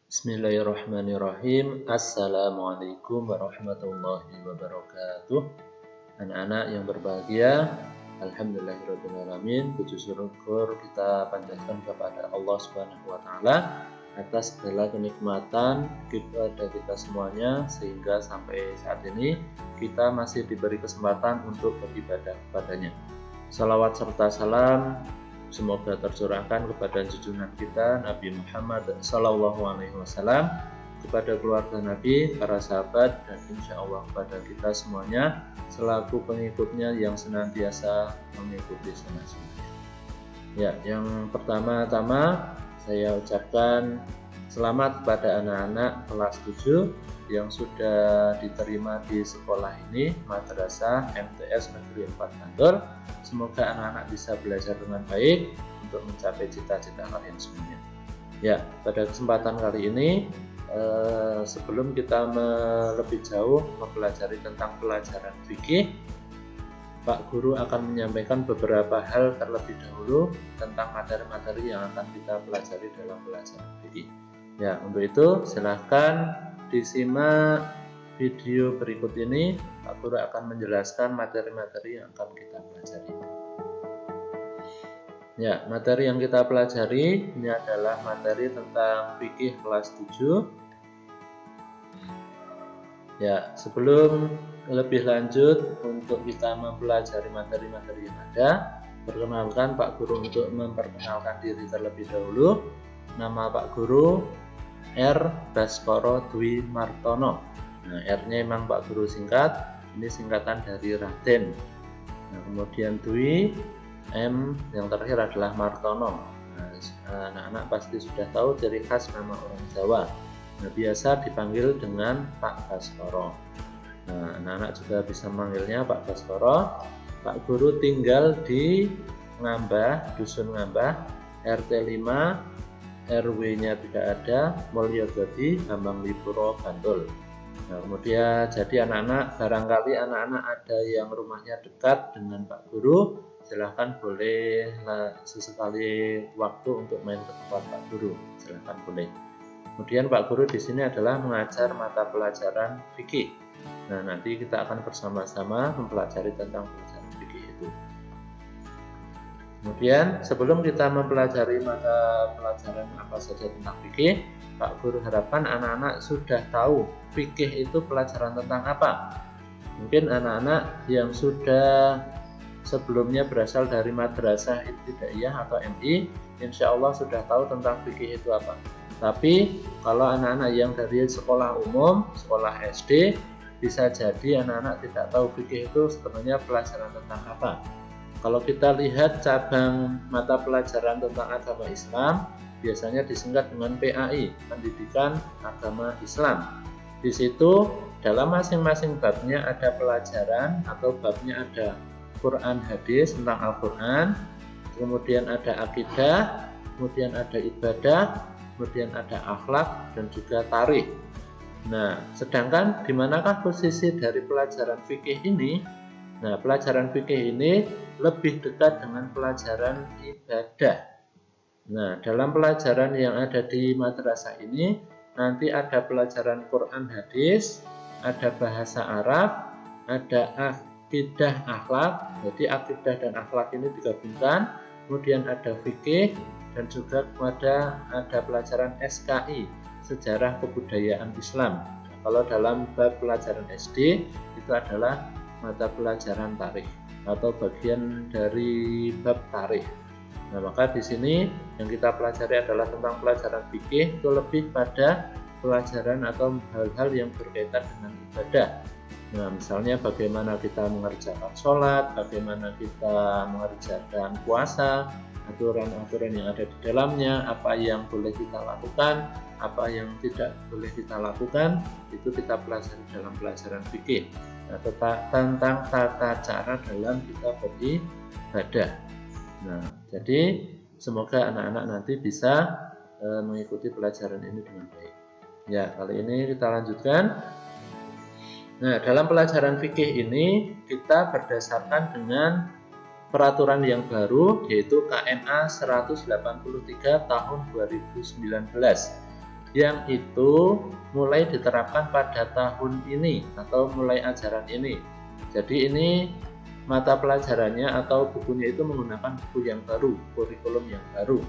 Bismillahirrahmanirrahim. Assalamualaikum warahmatullahi wabarakatuh. Anak-anak yang berbahagia, alhamdulillahirrahmanirrahim. Puji syukur kita panjatkan kepada Allah Subhanahu wa taala atas segala kenikmatan kepada kita semuanya, sehingga sampai saat ini kita masih diberi kesempatan untuk beribadah kepadanya. Salawat serta salam semoga tercurahkan kepada junjungan kita Nabi Muhammad SAW, kepada keluarga Nabi, para sahabat, dan insya Allah kepada kita semuanya selaku pengikutnya yang senantiasa mengikuti sunnah-sunnahnya. Ya, yang pertama-tama saya ucapkan selamat kepada anak-anak kelas 7 yang sudah diterima di sekolah ini, Madrasah MTS Negeri 4 Bantul. Semoga anak-anak bisa belajar dengan baik untuk mencapai cita-cita kalian semuanya. Ya, pada kesempatan kali ini, sebelum kita lebih jauh mempelajari tentang pelajaran fikih, Pak Guru akan menyampaikan beberapa hal terlebih dahulu tentang materi-materi yang akan kita pelajari dalam pelajaran fikih. Ya, untuk itu silahkan disimak video berikut ini. Pak Guru akan menjelaskan materi-materi yang akan kita pelajari. Ya, materi yang kita pelajari ini adalah materi tentang fikih kelas 7. Ya, sebelum lebih lanjut untuk kita mempelajari materi-materi yang ada, perkenalkan Pak Guru untuk memperkenalkan diri terlebih dahulu. Nama Pak Guru R. Baskoro Dwi Martono. Nah, R-nya memang Pak Guru singkat, ini singkatan dari Raden. Nah, kemudian Dwi, M yang terakhir adalah Martono. Nah, anak-anak pasti sudah tahu ciri khas nama orang Jawa. Nah, biasa dipanggil dengan Pak Baskoro. Nah, anak-anak juga bisa memanggilnya Pak Baskoro. Pak Guru tinggal di Ngambah, Dusun Ngambah, RT 5, RW-nya tidak ada, Mulyagadi, Bambang Lipuro, Bantul. Nah, kemudian jadi anak-anak, barangkali anak-anak ada yang rumahnya dekat dengan Pak Guru, silahkan boleh sesekali waktu untuk main ke tempat Pak Guru, silahkan boleh. Kemudian Pak Guru di sini adalah mengajar mata pelajaran fikih. Nah, nanti kita akan bersama-sama mempelajari tentang pelajaran fikih itu. Kemudian sebelum kita mempelajari mata pelajaran apa saja tentang fikih, Pak Guru harapkan anak-anak sudah tahu fikih itu pelajaran tentang apa. Mungkin anak-anak yang sudah sebelumnya berasal dari Madrasah Ibtidaiyah atau MI, insya Allah sudah tahu tentang fikih itu apa. Tapi kalau anak-anak yang dari sekolah umum, sekolah SD, bisa jadi anak-anak tidak tahu fikih itu sebenarnya pelajaran tentang apa. Kalau kita lihat cabang mata pelajaran tentang agama Islam, biasanya disingkat dengan PAI, Pendidikan Agama Islam. Di situ dalam masing-masing babnya ada pelajaran atau babnya ada Quran hadis tentang Al-Quran, kemudian ada akidah, kemudian ada ibadah, kemudian ada akhlak dan juga tarikh. Nah, sedangkan di manakah posisi dari pelajaran fikih ini? Nah, pelajaran fikih ini lebih dekat dengan pelajaran ibadah. Nah, dalam pelajaran yang ada di madrasah ini, nanti ada pelajaran Quran hadis, ada bahasa Arab, ada akidah akhlak. Jadi akidah dan akhlak ini digabungkan, kemudian ada fikih, dan juga ada pelajaran SKI, sejarah kebudayaan Islam. Nah, kalau dalam bab pelajaran SD itu adalah mata pelajaran tarikh atau bagian dari bab tarikh. Nah, maka di sini yang kita pelajari adalah tentang pelajaran fikih, itu lebih pada pelajaran atau hal-hal yang berkaitan dengan ibadah. Nah, misalnya bagaimana kita mengerjakan sholat, bagaimana kita mengerjakan puasa, aturan-aturan yang ada di dalamnya, apa yang boleh kita lakukan, apa yang tidak boleh kita lakukan, itu kita pelajari dalam pelajaran fikih. Nah, tentang tata cara dalam kita beribadah. Nah, jadi semoga anak-anak nanti bisa mengikuti pelajaran ini dengan baik. Ya, kali ini kita lanjutkan. Nah, dalam pelajaran fikih ini kita berdasarkan dengan peraturan yang baru, yaitu KMA 183 tahun 2019. yang itu mulai diterapkan pada tahun ini atau mulai ajaran ini. Jadi ini mata pelajarannya atau bukunya itu menggunakan buku yang baru, kurikulum yang baru.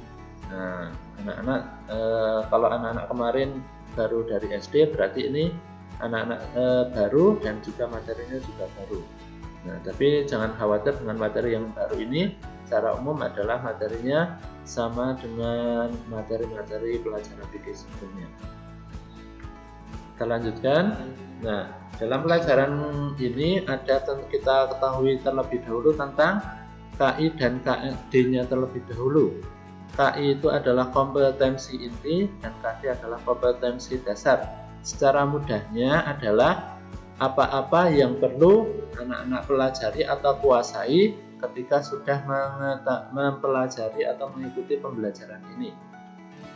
Nah, anak-anak kalau anak-anak kemarin baru dari SD, berarti ini anak-anak baru dan juga materinya juga baru. Nah, tapi jangan khawatir dengan materi yang baru ini, secara umum adalah materinya sama dengan materi-materi pelajaran fikih sebelumnya. Kita lanjutkan. Nah, dalam pelajaran ini ada kita ketahui terlebih dahulu tentang KI dan KD-nya terlebih dahulu. KI itu adalah kompetensi inti dan KD adalah kompetensi dasar. Secara mudahnya adalah apa-apa yang perlu anak-anak pelajari atau kuasai ketika sudah mempelajari atau mengikuti pembelajaran ini.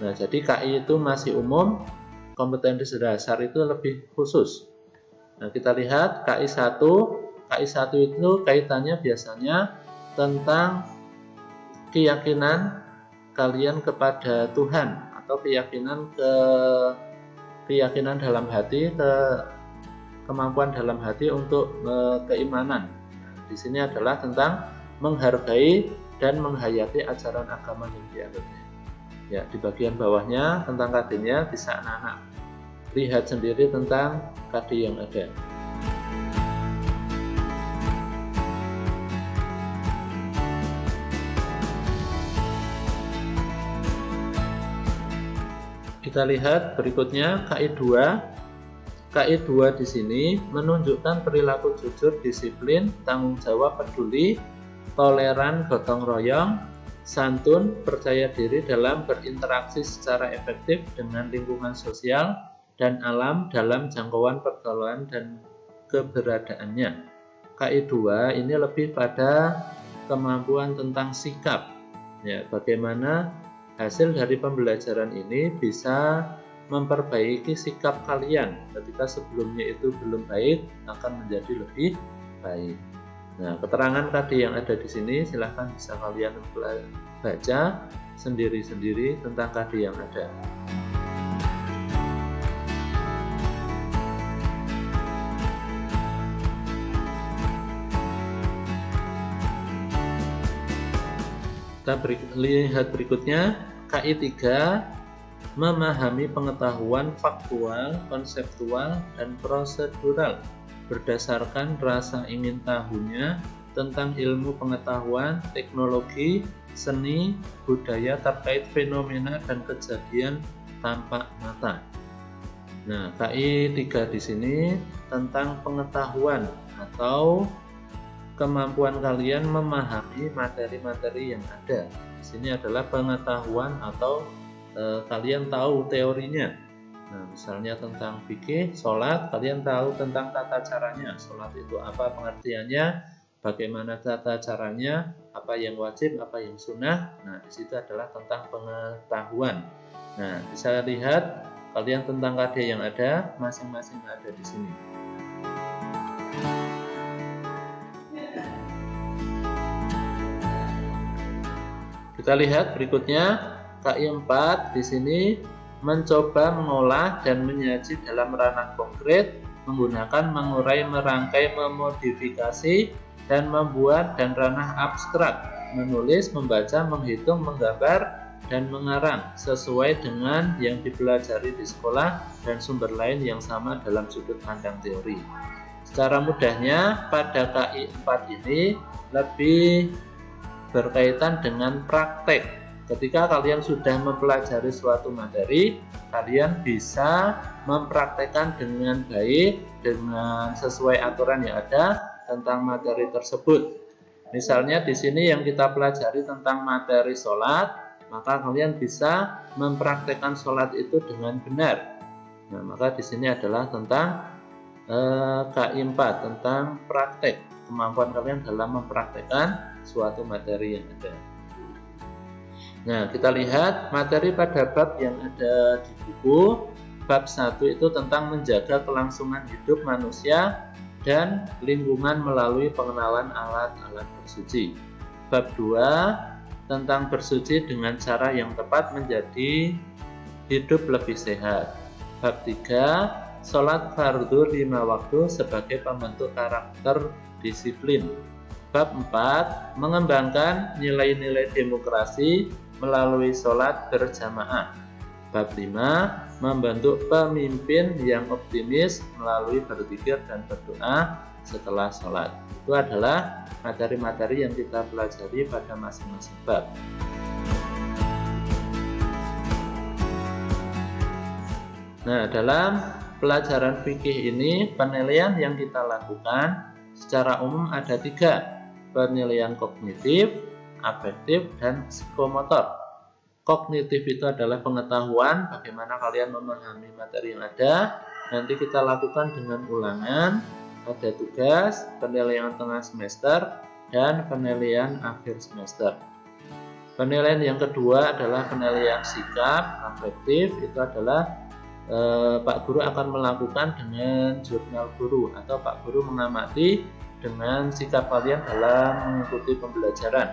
Nah, jadi KI itu masih umum, kompetensi dasar itu lebih khusus. Nah, kita lihat KI 1. KI 1 itu kaitannya biasanya tentang keyakinan kalian kepada Tuhan atau keyakinan dalam hati, kemampuan dalam hati untuk keimanan. Nah, di sini adalah tentang menghargai dan menghayati ajaran agama yang dianutnya. Ya, di bagian bawahnya tentang KD-nya bisa anak-anak lihat sendiri tentang KD yang ada. Kita lihat berikutnya KI 2. KI 2 di sini menunjukkan perilaku jujur, disiplin, tanggung jawab, peduli, toleran, gotong royong, santun, percaya diri dalam berinteraksi secara efektif dengan lingkungan sosial dan alam dalam jangkauan pergaulan dan keberadaannya. KI 2 ini lebih pada kemampuan tentang sikap. Ya, bagaimana hasil dari pembelajaran ini bisa memperbaiki sikap kalian ketika sebelumnya itu belum baik akan menjadi lebih baik. Nah, keterangan KD yang ada di sini silahkan bisa kalian baca sendiri-sendiri tentang KD yang ada. Kita lihat berikutnya, KI 3 memahami pengetahuan faktual, konseptual, dan prosedural berdasarkan rasa ingin tahunya tentang ilmu pengetahuan, teknologi, seni, budaya terkait fenomena dan kejadian tampak mata. Nah, KI 3 di sini tentang pengetahuan atau kemampuan kalian memahami materi-materi yang ada. Di sini adalah pengetahuan atau kalian tahu teorinya. Nah, misalnya tentang fikih, sholat, kalian tahu tentang tata caranya. Sholat itu apa pengertiannya, bagaimana tata caranya, apa yang wajib, apa yang sunnah. Nah, di situ adalah tentang pengetahuan. Nah, bisa lihat kalian tentang KD yang ada, masing-masing ada di sini. Kita lihat berikutnya, KI 4 di sini mencoba mengolah dan menyaji dalam ranah konkret, menggunakan, mengurai, merangkai, memodifikasi, dan membuat dan ranah abstrak, menulis, membaca, menghitung, menggambar, dan mengarang sesuai dengan yang dipelajari di sekolah dan sumber lain yang sama dalam sudut pandang teori. Secara mudahnya, pada KI 4 ini lebih berkaitan dengan praktek. Ketika kalian sudah mempelajari suatu materi, kalian bisa mempraktekkan dengan baik, dengan sesuai aturan yang ada tentang materi tersebut. Misalnya di sini yang kita pelajari tentang materi sholat, maka kalian bisa mempraktekkan sholat itu dengan benar. Nah, maka di sini adalah tentang KI 4, tentang praktek, kemampuan kalian dalam mempraktekkan suatu materi yang ada. Nah, kita lihat materi pada bab yang ada di buku. Bab 1 itu tentang menjaga kelangsungan hidup manusia dan lingkungan melalui pengenalan alat-alat bersuci. Bab 2 tentang bersuci dengan cara yang tepat menjadi hidup lebih sehat. Bab 3, sholat fardu 5 waktu sebagai pembentuk karakter disiplin. Bab 4, mengembangkan nilai-nilai demokrasi melalui sholat berjamaah. Bab 5, membentuk pemimpin yang optimis melalui berzikir dan berdoa setelah sholat. Itu adalah materi-materi yang kita pelajari pada masing-masing bab. Nah, dalam pelajaran fikih ini penilaian yang kita lakukan secara umum ada 3, penilaian kognitif, afektif, dan psikomotor. Kognitif itu adalah pengetahuan bagaimana kalian memahami materi yang ada. Nanti kita lakukan dengan ulangan, ada tugas, penilaian tengah semester, dan penilaian akhir semester. Penilaian yang kedua adalah penilaian sikap, afektif, itu adalah Pak Guru akan melakukan dengan jurnal guru, atau Pak Guru mengamati dengan sikap kalian dalam mengikuti pembelajaran.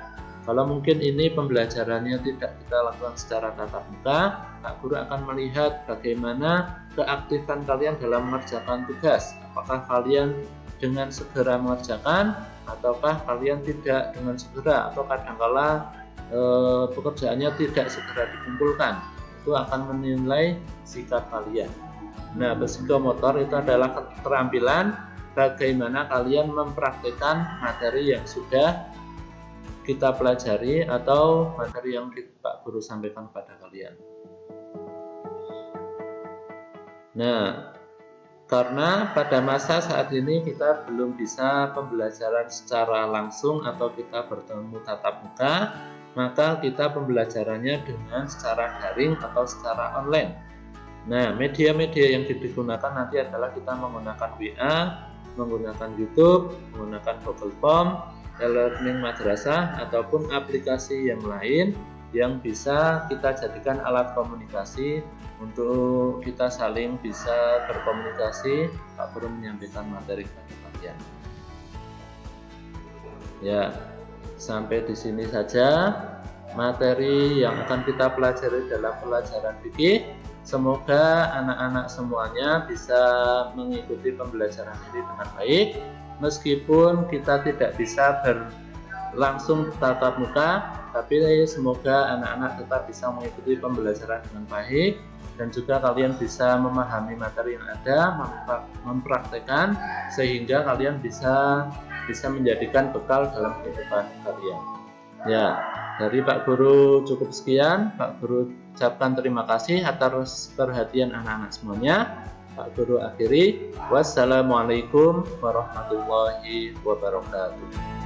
Kalau mungkin ini pembelajarannya tidak kita lakukan secara tatap muka, Pak Guru akan melihat bagaimana keaktifan kalian dalam mengerjakan tugas. Apakah kalian dengan segera mengerjakan, ataukah kalian tidak dengan segera, atau kadangkala pekerjaannya tidak segera dikumpulkan. Itu akan menilai sikap kalian. Nah, psikomotor itu adalah keterampilan bagaimana kalian mempraktikkan materi yang sudah kita pelajari atau materi yang Pak Guru sampaikan kepada kalian. Nah, karena pada masa saat ini kita belum bisa pembelajaran secara langsung atau kita bertemu tatap muka, maka kita pembelajarannya dengan secara daring atau secara online. Nah, media-media yang digunakan nanti adalah kita menggunakan WA, menggunakan YouTube, menggunakan Google Form, e-learning madrasah, ataupun aplikasi yang lain yang bisa kita jadikan alat komunikasi untuk kita saling bisa berkomunikasi. Pak Guru menyampaikan materi kepada kalian. Ya, sampai di sini saja materi yang akan kita pelajari dalam pelajaran fikih. Semoga anak-anak semuanya bisa mengikuti pembelajaran ini dengan baik, meskipun kita tidak bisa berlangsung tatap muka, tapi semoga anak-anak tetap bisa mengikuti pembelajaran dengan baik, dan juga kalian bisa memahami materi yang ada, mempraktekkan, sehingga kalian bisa menjadikan bekal dalam kehidupan kalian. Ya, dari Pak Guru cukup sekian. Pak Guru ucapkan terima kasih atas perhatian anak-anak semuanya. Pak Guru akhiri. Wassalamualaikum warahmatullahi wabarakatuh.